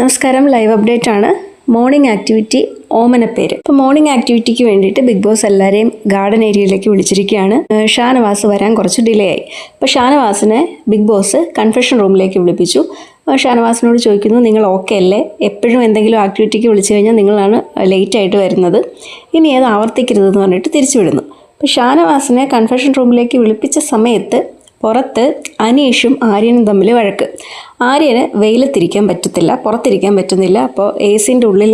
നമസ്കാരം, live update ആണ്. Morning activity ഓമനപ്പേര്. ഇപ്പോൾ മോർണിംഗ് ആക്ടിവിറ്റിക്ക് വേണ്ടിയിട്ട് ബിഗ് ബോസ് എല്ലാവരെയും ഗാർഡൻ ഏരിയയിലേക്ക് വിളിച്ചിരിക്കുകയാണ്. ഷാനവാസ് വരാൻ കുറച്ച് ഡിലേ ആയി. അപ്പോൾ ഷാനവാസിനെ ബിഗ് ബോസ് കൺഫെഷൻ റൂമിലേക്ക് വിളിപ്പിച്ചു. ഷാനവാസിനോട് ചോദിക്കുന്നു, നിങ്ങൾ ഓക്കെ അല്ലേ? എപ്പോഴും എന്തെങ്കിലും ആക്ടിവിറ്റിക്ക് വിളിച്ചു കഴിഞ്ഞാൽ നിങ്ങളാണ് ലേറ്റായിട്ട് വരുന്നത്, ഇനി അത് ആവർത്തിക്കരുതെന്ന് പറഞ്ഞിട്ട് തിരിച്ചു വിടുന്നു. അപ്പോൾ ഷാനവാസിനെ കൺഫെഷൻ റൂമിലേക്ക് വിളിപ്പിച്ച സമയത്ത് പുറത്ത് അനീഷും ആര്യനും തമ്മിൽ വഴക്ക്. ആര്യന് വെയിലത്തിരിക്കാൻ പറ്റത്തില്ല, പുറത്തിരിക്കാൻ പറ്റുന്നില്ല. അപ്പോൾ AC-ൻ്റെ ഉള്ളിൽ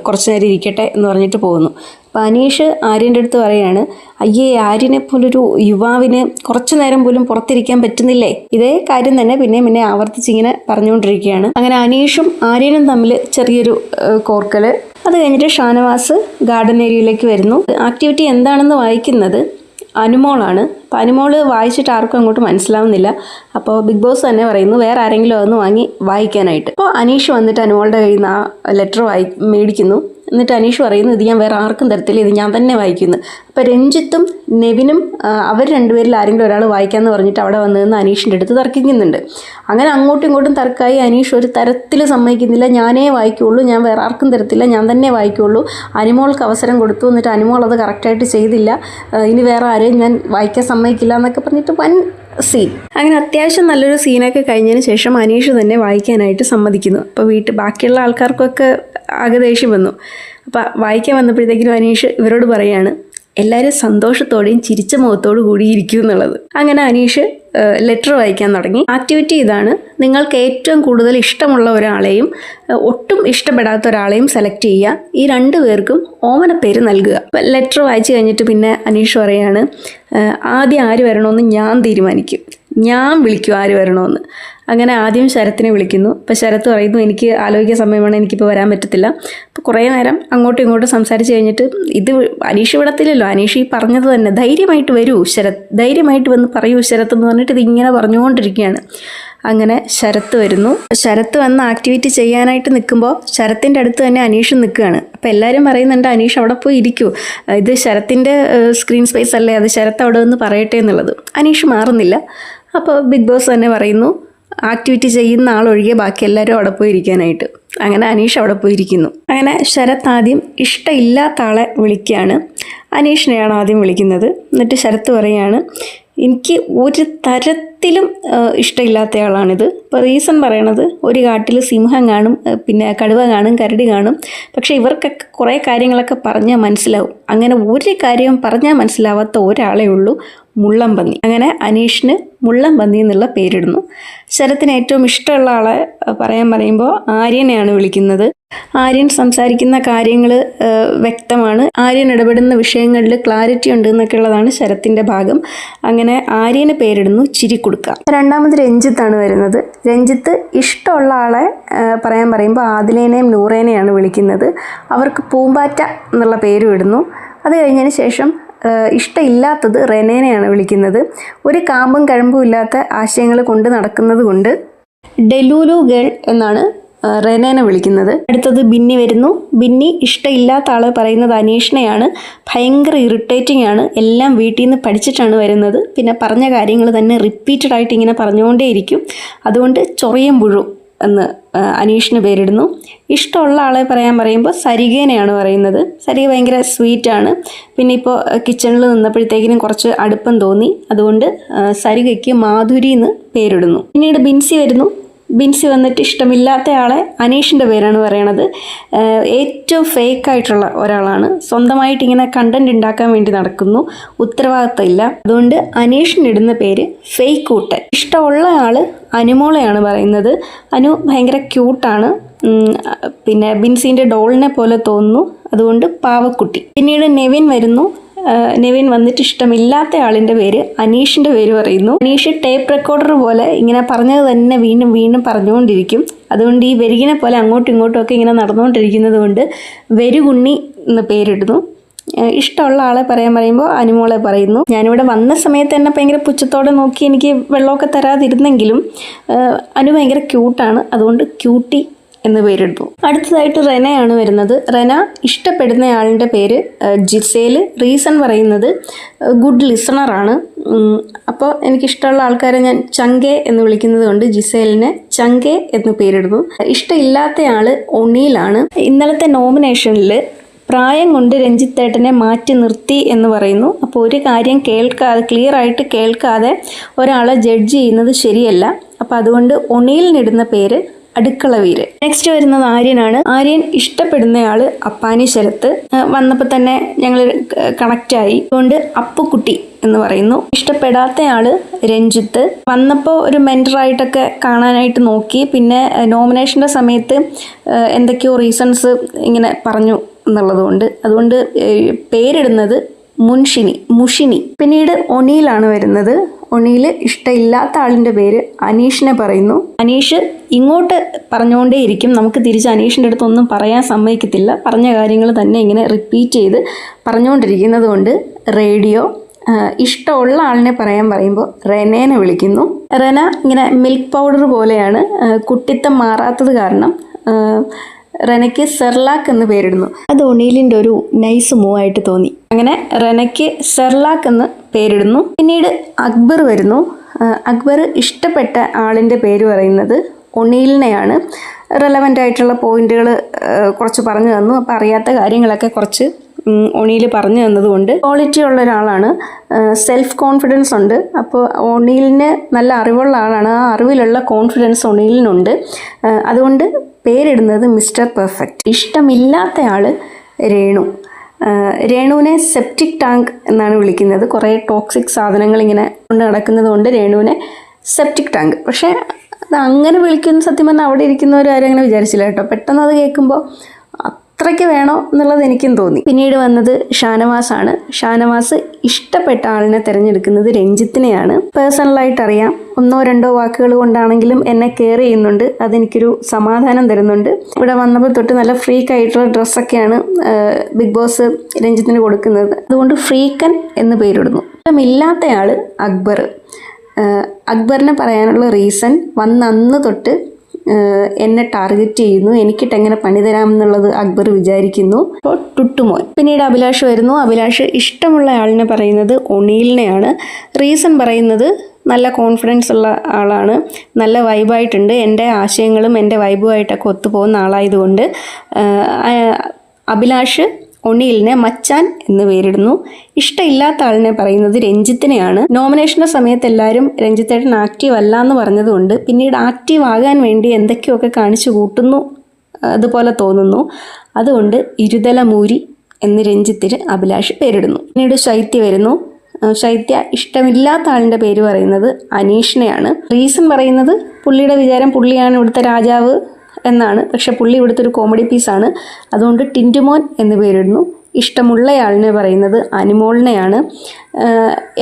കുറച്ച് നേരം ഇരിക്കട്ടെ എന്ന് പറഞ്ഞിട്ട് പോകുന്നു. അപ്പോൾ അനീഷ് ആര്യൻ്റെ അടുത്ത് പറയാണ്, അയ്യേ, ആര്യനെ പോലൊരു യുവാവിന് കുറച്ചു നേരം പോലും പുറത്തിരിക്കാൻ പറ്റുന്നില്ലേ? ഇതേ കാര്യം തന്നെ പിന്നെ ആവർത്തിച്ചിങ്ങനെ പറഞ്ഞുകൊണ്ടിരിക്കുകയാണ്. അങ്ങനെ അനീഷും ആര്യനും തമ്മിൽ ചെറിയൊരു കോർക്കൽ. അത് കഴിഞ്ഞിട്ട് ഷാനവാസ് ഗാർഡൻ ഏരിയയിലേക്ക് വരുന്നു. ആക്ടിവിറ്റി എന്താണെന്ന് വായിക്കുന്നത് അനുമോളാണ്. അപ്പോൾ അനുമോള് വായിച്ചിട്ട് ആർക്കും അങ്ങോട്ട് മനസ്സിലാവുന്നില്ല. അപ്പോൾ ബിഗ് ബോസ് തന്നെ പറയുന്നു, വേറെ ആരെങ്കിലും അതൊന്ന് വായിക്കാനായിട്ട്. അപ്പോൾ അനീഷ് വന്നിട്ട് അനുമോളുടെ കയ്യിൽ നിന്ന് ആ ലെറ്റർ മേടിക്കുന്നു. എന്നിട്ട് അനീഷ് പറയുന്നു, ഇത് ഞാൻ വേറെ ആർക്കും തരത്തില്ല, ഇത് ഞാൻ തന്നെ വായിക്കുന്നു. അപ്പോൾ രഞ്ജിത്തും നെവിനും അവർ രണ്ടുപേരിൽ ആരെങ്കിലും ഒരാൾ വായിക്കാമെന്ന് പറഞ്ഞിട്ട് അവിടെ വന്ന് നിന്ന് അനീഷിൻ്റെ അടുത്ത് തർക്കിക്കുന്നുണ്ട്. അങ്ങനെ അങ്ങോട്ടും ഇങ്ങോട്ടും തർക്കമായി. അനീഷ് ഒരു തരത്തിൽ സമ്മതിക്കുന്നില്ല, ഞാനേ വായിക്കുള്ളൂ, ഞാൻ വേറെ ആർക്കും തരത്തില്ല, ഞാൻ തന്നെ വായിക്കുള്ളൂ. അനുമോൾക്ക് അവസരം കൊടുത്തു, എന്നിട്ട് അനുമോൾ അത് കറക്റ്റായിട്ട് ചെയ്തില്ല, ഇനി വേറെ ആരെയും ഞാൻ വായിക്കാൻ സമ്മതിക്കില്ല എന്നൊക്കെ പറഞ്ഞിട്ട് വൻ സീൻ. അങ്ങനെ അത്യാവശ്യം നല്ലൊരു സീനൊക്കെ കഴിഞ്ഞതിന് ശേഷം അനീഷ് തന്നെ വായിക്കാനായിട്ട് സമ്മതിക്കുന്നു. അപ്പോൾ ബാക്കിയുള്ള ആൾക്കാർക്കൊക്കെ ആകെ ദേഷ്യം വന്നു. അപ്പോൾ വായിക്കാൻ വന്നപ്പോഴത്തേക്കിനും അനീഷ് ഇവരോട് പറയാണ്, എല്ലാവരും സന്തോഷത്തോടെയും ചിരിച്ച മുഖത്തോടു കൂടി ഇരിക്കും എന്നുള്ളത്. അങ്ങനെ അനീഷ് ലെറ്റർ വായിക്കാൻ തുടങ്ങി. ആക്ടിവിറ്റി ഇതാണ്: നിങ്ങൾക്ക് ഏറ്റവും കൂടുതൽ ഇഷ്ടമുള്ള ഒരാളെയും ഒട്ടും ഇഷ്ടപ്പെടാത്ത ഒരാളെയും സെലക്ട് ചെയ്യുക. ഈ രണ്ടു പേർക്കും ഓമനപ്പേര് നൽകുക. ലെറ്റർ വായിച്ചു കഴിഞ്ഞിട്ട് പിന്നെ അനീഷ് പറയാണ്, ആദ്യം ആര് വരണമെന്ന് ഞാൻ തീരുമാനിക്കും, ഞാൻ വിളിക്കും ആര് വരണമെന്ന്. അങ്ങനെ ആദ്യം ശരത്തിനെ വിളിക്കുന്നു. അപ്പോൾ ശരത്ത് പറയുന്നു, എനിക്ക് ആലോചിക്കാൻ സമയമാണ്, എനിക്കിപ്പോൾ വരാൻ പറ്റത്തില്ല. അപ്പോൾ കുറേ നേരം അങ്ങോട്ടും ഇങ്ങോട്ടും സംസാരിച്ച് കഴിഞ്ഞിട്ട് ഇത് അനീഷ് വിടത്തില്ലല്ലോ. അനീഷ് ഈ പറഞ്ഞത് തന്നെ, ധൈര്യമായിട്ട് വരൂ ശരത്ത്, ധൈര്യമായിട്ട് വന്ന് പറയൂ ശരത്ത് എന്ന് പറഞ്ഞിട്ട് ഇതിങ്ങനെ പറഞ്ഞുകൊണ്ടിരിക്കുകയാണ്. അങ്ങനെ ശരത്ത് വരുന്നു. ശരത്ത് വന്ന് ആക്ടിവിറ്റി ചെയ്യാനായിട്ട് നിൽക്കുമ്പോൾ ശരത്തിൻ്റെ അടുത്ത് തന്നെ അനീഷ് നിൽക്കുകയാണ്. അപ്പോൾ എല്ലാവരും പറയുന്നുണ്ട്, അനീഷ് അവിടെ പോയി ഇരിക്കൂ, ഇത് ശരത്തിൻ്റെ സ്ക്രീൻ സ്പേസ് അല്ലേ, അത് ശരത്ത് അവിടെ നിന്ന് പറയട്ടെ എന്നുള്ളത്. അനീഷ് മാറുന്നില്ല. അപ്പോൾ ബിഗ് ബോസ് തന്നെ പറയുന്നു, ആക്ടിവിറ്റി ചെയ്യുന്ന ആളൊഴികെ ബാക്കി എല്ലാവരും അവിടെ പോയി ഇരിക്കാനായിട്ട്. അങ്ങനെ അനീഷ് അവിടെ പോയിരിക്കുന്നു. അങ്ങനെ ശരത്ത് ആദ്യം ഇഷ്ടമില്ലാത്ത ആളെ വിളിക്കുകയാണ്. അനീഷിനെയാണ് ആദ്യം വിളിക്കുന്നത്. എന്നിട്ട് ശരത്ത് പറയുകയാണ്, എനിക്ക് ഒരു തരത്തിലും ഇഷ്ടമില്ലാത്തയാളാണിത്. ഇപ്പോൾ റീസൺ പറയണത്, ഒരു കാട്ടിൽ സിംഹം കാണും, പിന്നെ കടുവ കാണും, കരടി കാണും, പക്ഷേ ഇവർക്കൊക്കെ കുറേ കാര്യങ്ങളൊക്കെ പറഞ്ഞാൽ മനസ്സിലാവും. അങ്ങനെ ഒരു കാര്യവും പറഞ്ഞാൽ മനസ്സിലാവാത്ത ഒരാളേ ഉള്ളൂ, മുള്ളംപന്നി. അങ്ങനെ അനീഷിന് മുള്ളംപന്നി എന്നുള്ള പേരിടുന്നു. ശരത്തിന് ഏറ്റവും ഇഷ്ടമുള്ള ആളെ പറയുമ്പോൾ ആര്യനെയാണ് വിളിക്കുന്നത്. ആര്യൻ സംസാരിക്കുന്ന കാര്യങ്ങൾ വ്യക്തമാണ്, ആര്യൻ ഇടപെടുന്ന വിഷയങ്ങളിൽ ക്ലാരിറ്റി ഉണ്ട് എന്നൊക്കെ ഉള്ളതാണ് ശരത്തിൻ്റെ ഭാഗം. അങ്ങനെ ആര്യന് പേരിടുന്നു ചിരിക്കുടുക്ക. രണ്ടാമത് രഞ്ജിത്താണ് വരുന്നത്. രഞ്ജിത്ത് ഇഷ്ടമുള്ള ആളെ പറയുമ്പോൾ ആദിലേനെയും നൂറേനെയാണ് വിളിക്കുന്നത്. അവർക്ക് പൂമ്പാറ്റ എന്നുള്ള പേരും ഇടുന്നു. അത് കഴിഞ്ഞതിന് ശേഷം ഇഷ്ടമില്ലാത്തത് റെനേനെയാണ് വിളിക്കുന്നത്. ഒരു കാമ്പും കഴമ്പും ഇല്ലാത്ത ആശയങ്ങൾ കൊണ്ട് നടക്കുന്നത് കൊണ്ട് ഡെലൂലു ഗേൾ എന്നാണ് റെനേനെ വിളിക്കുന്നത്. അടുത്തത് ബിന്നി വരുന്നു. ബിന്നി ഇഷ്ടമില്ലാത്ത ആൾ പറയുന്നത് അനീഷിനെയാണ്. ഭയങ്കര ഇറിറ്റേറ്റിംഗ് ആണ്, എല്ലാം വീട്ടിൽ നിന്ന് പഠിച്ചിട്ടാണ് വരുന്നത്, പിന്നെ പറഞ്ഞ കാര്യങ്ങൾ തന്നെ റിപ്പീറ്റഡ് ആയിട്ട് ഇങ്ങനെ പറഞ്ഞുകൊണ്ടേയിരിക്കും, അതുകൊണ്ട് ചൊറിയം പുഴു എന്ന് അനീഷിന് പേരിടുന്നു. ഇഷ്ടമുള്ള ആളെ പറയുമ്പോൾ സരികേനെയാണ് പറയുന്നത്. സരിക ഭയങ്കര സ്വീറ്റാണ്. പിന്നെ ഇപ്പോൾ കിച്ചണിൽ നിന്നപ്പോഴത്തേക്കിനും കുറച്ച് അടുപ്പം തോന്നി, അതുകൊണ്ട് സരികയ്ക്ക് മാധുരി എന്ന് പേരിടുന്നു. പിന്നീട് ബിൻസി വരുന്നു. ബിൻസി വന്നിട്ട് ഇഷ്ടമില്ലാത്ത ആളെ അനീഷിൻ്റെ പേരാണ് പറയണത്. ഏറ്റവും ഫേക്കായിട്ടുള്ള ഒരാളാണ്, സ്വന്തമായിട്ട് ഇങ്ങനെ കണ്ടന്റ് ഉണ്ടാക്കാൻ വേണ്ടി നടക്കുന്നു, ഉത്തരവാദിത്തം ഇല്ല, അതുകൊണ്ട് അനീഷിനിടുന്ന പേര് ഫേക്ക് കൂട്ടൻ. ഇഷ്ടമുള്ള ആൾ അനുമോളെയാണ് പറയുന്നത്. അനു ഭയങ്കര ക്യൂട്ടാണ്, പിന്നെ ബിൻസിൻ്റെ ഡോളിനെ പോലെ തോന്നുന്നു, അതുകൊണ്ട് പാവക്കുട്ടി. പിന്നീട് നെവിൻ വരുന്നു. നെവിൻ വന്നിട്ട് ഇഷ്ടമില്ലാത്ത ആളിൻ്റെ പേര് അനീഷിൻ്റെ പേര് പറയുന്നു. അനീഷ് ടേപ്പ് റെക്കോർഡർ പോലെ ഇങ്ങനെ പറഞ്ഞത് തന്നെ വീണ്ടും വീണ്ടും പറഞ്ഞുകൊണ്ടിരിക്കും, അതുകൊണ്ട് ഈ വെരുകിനെ പോലെ അങ്ങോട്ടും ഇങ്ങോട്ടും ഒക്കെ ഇങ്ങനെ നടന്നുകൊണ്ടിരിക്കുന്നത് കൊണ്ട് വെരുകുണ്ണി എന്ന് പേരിടുന്നു. ഇഷ്ടമുള്ള ആളെ പറയുമ്പോൾ അനുമോളെ പറയുന്നു. ഞാനിവിടെ വന്ന സമയത്ത് തന്നെ ഭയങ്കര പുച്ഛത്തോടെ നോക്കി എനിക്ക് വെള്ളമൊക്കെ തരാതിരുന്നെങ്കിലും അനു ഭയങ്കര ക്യൂട്ടാണ്, അതുകൊണ്ട് ക്യൂട്ടി എന്ന് പേരെടുത്തു. അടുത്തതായിട്ട് റെനയാണ് വരുന്നത്. റെന ഇഷ്ടപ്പെടുന്ന ആളിൻ്റെ പേര് ജിസേൽ. റീസൺ പറയുന്നത് ഗുഡ് ലിസണറാണ്, അപ്പോൾ എനിക്കിഷ്ടമുള്ള ആൾക്കാരെ ഞാൻ ചങ്കെ എന്ന് വിളിക്കുന്നത് കൊണ്ട് ജിസേലിനെ ചങ്കെ എന്ന് പേരിടുന്നു. ഇഷ്ടമില്ലാത്ത ആൾ ഒണീലാണ്. ഇന്നലത്തെ നോമിനേഷനിൽ പ്രായം കൊണ്ട് രഞ്ജിത്തേട്ടനെ മാറ്റി നിർത്തി എന്ന് പറയുന്നു. അപ്പോൾ ഒരു കാര്യം ക്ലിയറായിട്ട് കേൾക്കാതെ ഒരാളെ ജഡ്ജ് ചെയ്യുന്നത് ശരിയല്ല. അപ്പോൾ അതുകൊണ്ട് ഒണീലിനിടുന്ന പേര് അടുക്കളവീര്. നെക്സ്റ്റ് വരുന്നത് ആര്യനാണ്. ആര്യൻ ഇഷ്ടപ്പെടുന്നയാൾ അപ്പാനി ശരത്ത്. വന്നപ്പോൾ തന്നെ ഞങ്ങൾ കണക്റ്റായി, അതുകൊണ്ട് അപ്പുക്കുട്ടി എന്ന് പറയുന്നു. ഇഷ്ടപ്പെടാത്തയാള് രഞ്ജിത്ത്. വന്നപ്പോൾ ഒരു മെൻറ്ററായിട്ടൊക്കെ കാണാനായിട്ട് നോക്കി, പിന്നെ നോമിനേഷൻ്റെ സമയത്ത് എന്തൊക്കെയോ റീസൺസ് ഇങ്ങനെ പറഞ്ഞു എന്നുള്ളതുകൊണ്ട് അതുകൊണ്ട് പേരിടുന്നത് മുഷിനി. പിന്നീട് ഒണീലാണ് വരുന്നത്. ഒണീൽ ഇഷ്ടമില്ലാത്ത ആളിൻ്റെ പേര് അനീഷിനെ പറയുന്നു. അനീഷ് ഇങ്ങോട്ട് പറഞ്ഞുകൊണ്ടേയിരിക്കും, നമുക്ക് തിരിച്ച് അനീഷിൻ്റെ അടുത്തൊന്നും പറയാൻ സമ്മതിക്കത്തില്ല. പറഞ്ഞ കാര്യങ്ങൾ തന്നെ ഇങ്ങനെ റിപ്പീറ്റ് ചെയ്ത് പറഞ്ഞുകൊണ്ടിരിക്കുന്നത് കൊണ്ട് റേഡിയോ. ഇഷ്ടമുള്ള ആളിനെ പറയുമ്പോൾ റെനേനെ വിളിക്കുന്നു. റെന ഇങ്ങനെ മിൽക്ക് പൗഡർ പോലെയാണ്, കുട്ടിത്തം മാറാത്തത് കാരണം റെനയ്ക്ക് സെർലാക്ക് എന്ന് പേരിടുന്നു. അത് ഒണീലിൻ്റെ ഒരു നൈസ് മൂവായിട്ട് തോന്നി. അങ്ങനെ റെനയ്ക്ക് സെർലാക്ക് എന്ന് പേരിടുന്നു. പിന്നീട് അക്ബർ വരുന്നു. അക്ബർ ഇഷ്ടപ്പെട്ട ആളിൻ്റെ പേര് പറയുന്നത് ഒണീലിനെയാണ്. റെലവൻ്റ് ആയിട്ടുള്ള പോയിന്റുകൾ കുറച്ച് പറഞ്ഞു തന്നു. അപ്പോൾ അറിയാത്ത കാര്യങ്ങളൊക്കെ കുറച്ച് ഒണീൽ പറഞ്ഞു തന്നതുകൊണ്ട് ക്വാളിറ്റി ഉള്ള ഒരാളാണ്. സെൽഫ് കോൺഫിഡൻസ് ഉണ്ട്. അപ്പോൾ ഒണീലിന് നല്ല അറിവുള്ള ആളാണ്. ആ അറിവിലുള്ള കോൺഫിഡൻസ് ഒണീലിനുണ്ട്. അതുകൊണ്ട് പേരിടുന്നത് മിസ്റ്റർ പെർഫെക്റ്റ്. ഇഷ്ടമില്ലാത്ത ആൾ രേണു. രേണുവിനെ സെപ്റ്റിക് ടാങ്ക് എന്നാണ് വിളിക്കുന്നത്. കുറേ ടോക്സിക് സാധനങ്ങൾ ഇങ്ങനെ കൊണ്ട് നടക്കുന്നത് കൊണ്ട് രേണുവിനെ സെപ്റ്റിക് ടാങ്ക്. പക്ഷേ അത് അങ്ങനെ വിളിക്കുന്ന സത്യം പറഞ്ഞാൽ അവിടെ ഇരിക്കുന്നവരാരും അങ്ങനെ വിചാരിച്ചില്ല കേട്ടോ. പെട്ടെന്ന് അത് കേൾക്കുമ്പോൾ അത്രയ്ക്ക് വേണോ എന്നുള്ളത് എനിക്കും തോന്നി. പിന്നീട് വന്നത് ഷാനവാസാണ്. ഷാനവാസ് ഇഷ്ടപ്പെട്ട ആളിനെ തിരഞ്ഞെടുക്കുന്നത് രഞ്ജിത്തിനെയാണ്. പേഴ്സണലായിട്ട് അറിയാം, 1-2 വാക്കുകൾ കൊണ്ടാണെങ്കിലും എന്നെ കെയർ ചെയ്യുന്നുണ്ട്. അതെനിക്കൊരു സമാധാനം തരുന്നുണ്ട്. ഇവിടെ വന്നപ്പോൾ തൊട്ട് നല്ല ഫ്രീക്ക് ആയിട്ടുള്ള ഡ്രസ്സൊക്കെയാണ് ബിഗ് ബോസ് രഞ്ജിത്തിന് കൊടുക്കുന്നത്. അതുകൊണ്ട് ഫ്രീക്കൻ എന്ന് പേരിടുന്നു. ഇഷ്ടമില്ലാത്തയാൾ അക്ബർ. അക്ബറിനെ പറയാനുള്ള റീസൺ അന്ന് തൊട്ട് എന്നെ ടാർഗറ്റ് ചെയ്യുന്നു, എനിക്കിട്ട് എങ്ങനെ പണി തരാമെന്നുള്ളത് അക്ബർ വിചാരിക്കുന്നു. അപ്പോൾ ടുട്ടുമോൻ. പിന്നീട് അഭിലാഷ് വരുന്നു. അഭിലാഷ് ഇഷ്ടമുള്ള ആളിനെ പറയുന്നത് ഒണീലിനെയാണ്. റീസൺ പറയുന്നത് നല്ല കോൺഫിഡൻസ് ഉള്ള ആളാണ്, നല്ല വൈബായിട്ടുണ്ട്, എൻ്റെ ആശയങ്ങളും എൻ്റെ വൈബുമായിട്ടൊക്കെ ഒത്തുപോകുന്ന ആളായതുകൊണ്ട് അഭിലാഷ് ഒണീലിനെ മച്ചാൻ എന്ന് പേരിടുന്നു. ഇഷ്ടമില്ലാത്ത ആളിനെ പറയുന്നത് രഞ്ജിത്തിനെയാണ്. നോമിനേഷൻ്റെ സമയത്ത് എല്ലാവരും രഞ്ജിത്തേട്ടൻ ആക്റ്റീവ് അല്ല എന്ന് പറഞ്ഞതുകൊണ്ട് പിന്നീട് ആക്റ്റീവ് ആകാൻ വേണ്ടി എന്തൊക്കെയൊക്കെ കാണിച്ചു കൂട്ടുന്നു അതുപോലെ തോന്നുന്നു. അതുകൊണ്ട് ഇരുതല മൂരി എന്ന് രഞ്ജിത്തിന് അഭിലാഷ് പേരിടുന്നു. പിന്നീട് ശൈത്യ വരുന്നു. ശൈത്യ ഇഷ്ടമില്ലാത്ത ആളിൻ്റെ പേര് പറയുന്നത് അനീഷിനെയാണ്. റീസൺ പറയുന്നത് പുള്ളിയുടെ വിചാരം പുള്ളിയാണ് ഇവിടുത്തെ രാജാവ് എന്നാണ്. പക്ഷെ പുള്ളി ഇവിടുത്തെ ഒരു കോമഡി പീസാണ്. അതുകൊണ്ട് ടിൻറ്റുമോൻ എന്ന് പേരിടുന്നു. ഇഷ്ടമുള്ളയാളിനെ പറയുന്നത് അനിമോളിനെയാണ്.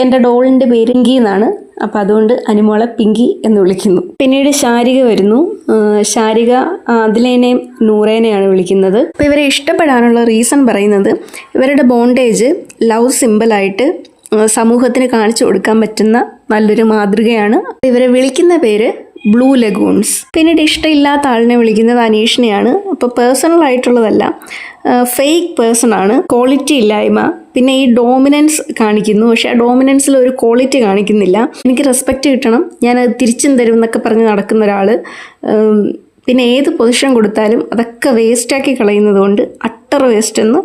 എൻ്റെ ഡോളിൻ്റെ പേര് പിങ്കി എന്നാണ്. അപ്പോൾ അതുകൊണ്ട് അനിമോളെ പിങ്കി എന്ന് വിളിക്കുന്നു. പിന്നീട് ശാരിക വരുന്നു. ശാരിക അതിലേനെയും നൂറേനെയാണ് വിളിക്കുന്നത്. അപ്പോൾ ഇവരെ ഇഷ്ടപ്പെടാനുള്ള റീസൺ പറയുന്നത് ഇവരുടെ ബോണ്ടേജ് ലവ് സിമ്പിളായിട്ട് സമൂഹത്തിന് കാണിച്ചു കൊടുക്കാൻ പറ്റുന്ന നല്ലൊരു മാതൃകയാണ്. ഇവരെ വിളിക്കുന്ന പേര് ബ്ലൂ ലഗൂൺസ്. പിന്നീട് ഇഷ്ടമില്ലാത്ത ആളിനെ വിളിക്കുന്നത് അനീഷിനെയാണ്. അപ്പോൾ പേഴ്സണലായിട്ടുള്ളതല്ല, ഫേക്ക് പേഴ്സൺ ആണ്, ക്വാളിറ്റി ഇല്ലായ്മ. പിന്നെ ഈ ഡോമിനൻസ് കാണിക്കുന്നു, പക്ഷേ ആ ഡോമിനൻസിൽ ഒരു ക്വാളിറ്റി കാണിക്കുന്നില്ല. എനിക്ക് റെസ്പെക്റ്റ് കിട്ടണം, ഞാനത് തിരിച്ചും തരും എന്നൊക്കെ പറഞ്ഞ് നടക്കുന്ന ഒരാൾ. പിന്നെ ഏത് പൊസിഷൻ കൊടുത്താലും അതൊക്കെ വേസ്റ്റാക്കി കളയുന്നത് കൊണ്ട് അട്ടർ വേസ്റ്റ് എന്ന്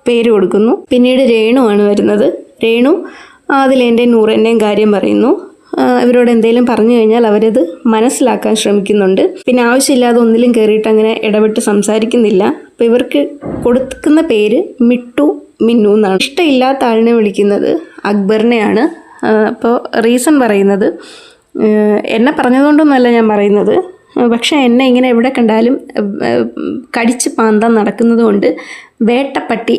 പേര് കൊടുക്കുന്നു. പിന്നീട് രേണുവാണ് വരുന്നത്. രേണു അതിലേൻ്റെയും നൂറേൻ്റെയും കാര്യം പറയുന്നു. ഇവരോട് എന്തെങ്കിലും പറഞ്ഞു കഴിഞ്ഞാൽ അവരത് മനസ്സിലാക്കാൻ ശ്രമിക്കുന്നുണ്ട്. പിന്നെ ആവശ്യമില്ലാതെ ഒന്നിലും കയറിയിട്ട് അങ്ങനെ ഇടപെട്ട് സംസാരിക്കുന്നില്ല. അപ്പോൾ ഇവർക്ക് കൊടുക്കുന്ന പേര് മിട്ടു മിന്നു എന്നാണ്. ഇഷ്ടമില്ലാത്ത ആളിനെ വിളിക്കുന്നത് അക്ബറിനെയാണ്. അപ്പോൾ റീസൺ പറയുന്നത് എന്നെ പറഞ്ഞതുകൊണ്ടൊന്നുമല്ല ഞാൻ പറയുന്നത്, പക്ഷേ എന്നെ ഇങ്ങനെ എവിടെ കണ്ടാലും കടിച്ച് പാന്താൻ നടക്കുന്നത് കൊണ്ട് വേട്ടപ്പട്ടി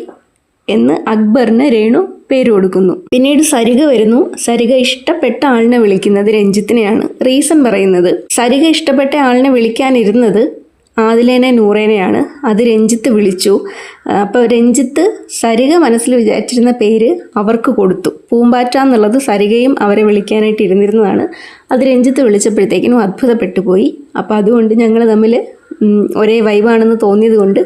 എന്ന് അക്ബറിന് രേണു പേര് കൊടുക്കുന്നു. പിന്നീട് സരിക വരുന്നു. സരിക ഇഷ്ടപ്പെട്ട ആളിനെ വിളിക്കുന്നത് രഞ്ജിത്തിനെയാണ്. റീസൺ പറയുന്നത് സരിക ഇഷ്ടപ്പെട്ട ആളിനെ വിളിക്കാനിരുന്നത് ആദിലേനെ നൂറേനെയാണ്. അത് രഞ്ജിത്ത് വിളിച്ചു. അപ്പോൾ രഞ്ജിത്ത് സരിക മനസ്സിൽ വിചാരിച്ചിരുന്ന പേര് അവർക്ക് കൊടുത്തു. പൂമ്പാറ്റ എന്നുള്ളത് സരികയും അവരെ വിളിക്കാനായിട്ട് ഇരുന്നിരുന്നതാണ്. അത് രഞ്ജിത്ത് വിളിച്ചപ്പോഴത്തേക്കിനും അത്ഭുതപ്പെട്ടു പോയി. അപ്പോൾ അതുകൊണ്ട് ഞങ്ങൾ തമ്മിൽ ഒരേ വൈബാണെന്ന് തോന്നിയത് കൊണ്ട്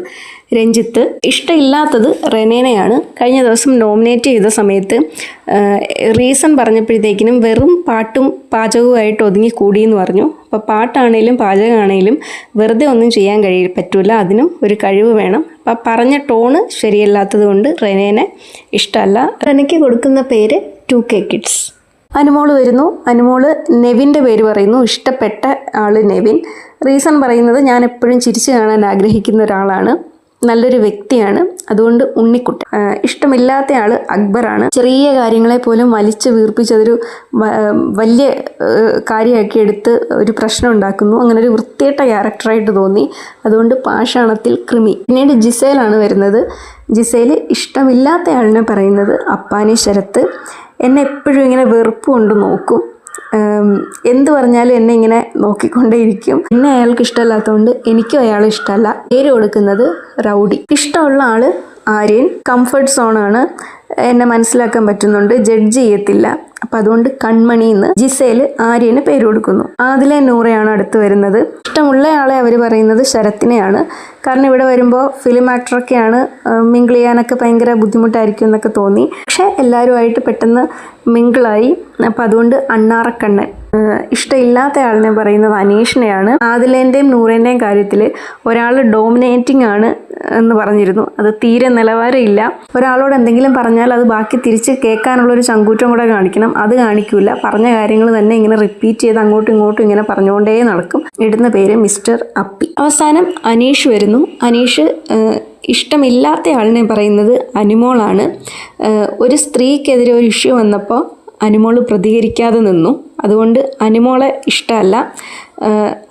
രഞ്ജിത്ത്. ഇഷ്ടമില്ലാത്തത് റെനേനെയാണ്. കഴിഞ്ഞ ദിവസം നോമിനേറ്റ് ചെയ്ത സമയത്ത് റീസൺ പറഞ്ഞപ്പോഴത്തേക്കിനും വെറും പാട്ടും പാചകവുമായിട്ട് ഒതുങ്ങി കൂടിയെന്ന് പറഞ്ഞു. അപ്പോൾ പാട്ടാണേലും പാചകമാണേലും വെറുതെ ഒന്നും ചെയ്യാൻ പറ്റൂല, അതിനും ഒരു കഴിവ് വേണം. അപ്പോൾ പറഞ്ഞ ടോണ് ശരിയല്ലാത്തത് കൊണ്ട് റെനേനെ ഇഷ്ടമല്ല. റെനയ്ക്ക് കൊടുക്കുന്ന പേര് 2K കിഡ്സ്. അനുമോള് വരുന്നു. അനുമോള് നെവിൻ്റെ പേര് പറയുന്നു. ഇഷ്ടപ്പെട്ട ആൾ നെവിൻ. റീസൺ പറയുന്നത് ഞാൻ എപ്പോഴും ചിരിച്ചു കാണാൻ ആഗ്രഹിക്കുന്ന ഒരാളാണ്, നല്ലൊരു വ്യക്തിയാണ്, അതുകൊണ്ട് ഉണ്ണിക്കുട്ടൻ. ഇഷ്ടമില്ലാത്ത ആൾ അക്ബറാണ്. ചെറിയ കാര്യങ്ങളെ പോലും വലിച്ചു വീർപ്പിച്ചതൊരു വലിയ കാര്യമാക്കി എടുത്ത് ഒരു പ്രശ്നം ഉണ്ടാക്കുന്നു. അങ്ങനെ ഒരു വൃത്തികെട്ട ക്യാരക്ടറായിട്ട് തോന്നി, അതുകൊണ്ട് പാഷാണത്തിൽ കൃമി. പിന്നീട് ജിസേലാണ് വരുന്നത്. ജിസേൽ ഇഷ്ടമില്ലാത്ത ആളിനെ പറയുന്നത് അപ്പാനി ശരത്ത്. എന്നെ എപ്പോഴും ഇങ്ങനെ വെറുപ്പ് കൊണ്ട് നോക്കും, എന്ത് പറഞ്ഞാലും എന്നെ ഇങ്ങനെ നോക്കിക്കൊണ്ടേയിരിക്കും. എന്നെ അയാൾക്ക് ഇഷ്ടമല്ലാത്തതുകൊണ്ട് എനിക്കും അയാൾ ഇഷ്ടമല്ല. പേര് കൊടുക്കുന്നത് റൗഡി. ഇഷ്ടമുള്ള ആൾ ആര്യൻ. കംഫർട്ട് സോണാണ്, എന്നെ മനസ്സിലാക്കാൻ പറ്റുന്നുണ്ട്, ജഡ്ജ് ചെയ്യത്തില്ല. അപ്പം അതുകൊണ്ട് കൺമണി എന്ന് ജിസേൽ ആര്യന് പേര് കൊടുക്കുന്നു. ആദിലെ നൂറയാണ് അടുത്ത് വരുന്നത്. ഇഷ്ടമുള്ള ആളെ അവർ പറയുന്നത് ശരത്തിനെയാണ്. കാരണം ഇവിടെ വരുമ്പോൾ ഫിലിം ആക്ടറൊക്കെയാണ്, മിങ്കിൾ ചെയ്യാനൊക്കെ ഭയങ്കര ബുദ്ധിമുട്ടായിരിക്കും എന്നൊക്കെ തോന്നി. പക്ഷേ എല്ലാവരുമായിട്ട് പെട്ടെന്ന് മിങ്കിളായി. അപ്പം അതുകൊണ്ട് അണ്ണാറക്കണ്ണൻ. ഇഷ്ടമില്ലാത്ത ആളിനെ പറയുന്നത് അനീഷിനെയാണ്. ആദിലേൻ്റെയും നൂറേൻ്റെയും കാര്യത്തിൽ ഒരാൾ ഡോമിനേറ്റിംഗ് ആണ് എന്ന് പറഞ്ഞിരുന്നു. അത് തീരെ നിലവാരമില്ല. ഒരാളോട് എന്തെങ്കിലും പറഞ്ഞാൽ അത് ബാക്കി തിരിച്ച് കേൾക്കാനുള്ളൊരു ചങ്കൂറ്റം കൂടെ കാണിക്കണം. അത് കാണിക്കില്ല. പറഞ്ഞ കാര്യങ്ങൾ തന്നെ ഇങ്ങനെ റിപ്പീറ്റ് ചെയ്ത് അങ്ങോട്ടും ഇങ്ങോട്ടും ഇങ്ങനെ പറഞ്ഞുകൊണ്ടേ നടക്കും. ഇടുന്ന പേര് മിസ്റ്റർ അപ്പി. അവസാനം അനീഷ് വരുന്നു. അനീഷ് ഇഷ്ടമില്ലാത്ത ആളിനെ പറയുന്നത് അനുമോളാണ്. ഒരു സ്ത്രീക്കെതിരെ ഒരു ഇഷ്യൂ വന്നപ്പോൾ അനുമോൾ പ്രതികരിക്കാതെ നിന്നു, അതുകൊണ്ട് അനുമോളെ ഇഷ്ടമല്ല.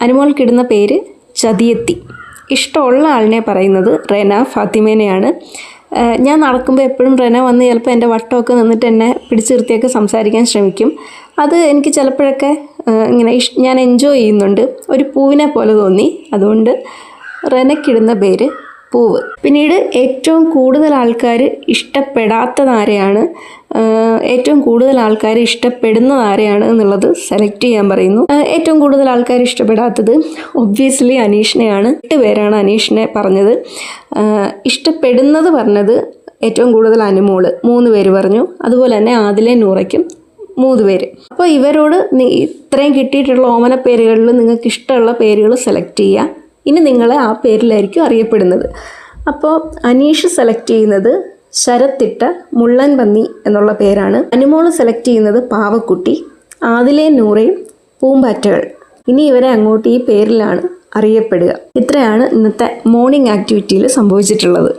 അനുമോൾക്കിടുന്ന പേര് ചതിയെത്തി. ഇഷ്ടമുള്ള ആളിനെ പറയുന്നത് റെന ഫാത്തിമേനെയാണ്. ഞാൻ നടക്കുമ്പോൾ എപ്പോഴും റെന വന്ന് ചിലപ്പോൾ എൻ്റെ വട്ടമൊക്കെ നിന്നിട്ട് എന്നെ പിടിച്ചു നിർത്തിയൊക്കെ സംസാരിക്കാൻ ശ്രമിക്കും. അത് എനിക്ക് ചിലപ്പോഴൊക്കെ ഇങ്ങനെ ഞാൻ എൻജോയ് ചെയ്യുന്നുണ്ട്. ഒരു പൂവിനെ പോലെ തോന്നി, അതുകൊണ്ട് റെനയ്ക്കിടുന്ന പേര് പൂവ്. പിന്നീട് ഏറ്റവും കൂടുതൽ ആൾക്കാർ ഇഷ്ടപ്പെടാത്തത് ആരെയാണ്, ഏറ്റവും കൂടുതൽ ആൾക്കാർ ഇഷ്ടപ്പെടുന്നത് ആരെയാണ് എന്നുള്ളത് സെലക്ട് ചെയ്യാൻ പറയുന്നു. ഏറ്റവും കൂടുതൽ ആൾക്കാർ ഇഷ്ടപ്പെടാത്തത് ഒബ്വിയസ്ലി അനീഷിനെയാണ്. 8 പേരാണ് അനീഷിനെ പറഞ്ഞത്. ഇഷ്ടപ്പെടുന്നത് പറഞ്ഞത് ഏറ്റവും കൂടുതൽ അനുമോള് 3 പേര് പറഞ്ഞു. അതുപോലെ തന്നെ ആദിലെ നൂറയ്ക്കും 3 പേര്. അപ്പോൾ ഇവരോട് ഇത്രയും കിട്ടിയിട്ടുള്ള ഓമന പേരുകളിൽ നിങ്ങൾക്ക് ഇഷ്ടമുള്ള പേരുകൾ സെലക്ട് ചെയ്യുക. ഇനി നിങ്ങൾ ആ പേരിലായിരിക്കും അറിയപ്പെടുന്നത്. അപ്പോൾ അനീഷ് സെലക്ട് ചെയ്യുന്നത് ശരത്തിട്ട മുള്ളൻ പന്നി എന്നുള്ള പേരാണ്. അനുമോള് സെലക്ട് ചെയ്യുന്നത് പാവക്കുട്ടി. ആദിലെ നൂറയും പൂമ്പാറ്റകൾ. ഇനി ഇവരെ അങ്ങോട്ട് ഈ പേരിലാണ് അറിയപ്പെടുക. ഇത്രയാണ് ഇന്നത്തെ മോർണിംഗ് ആക്ടിവിറ്റിയിൽ സംഭവിച്ചിട്ടുള്ളത്.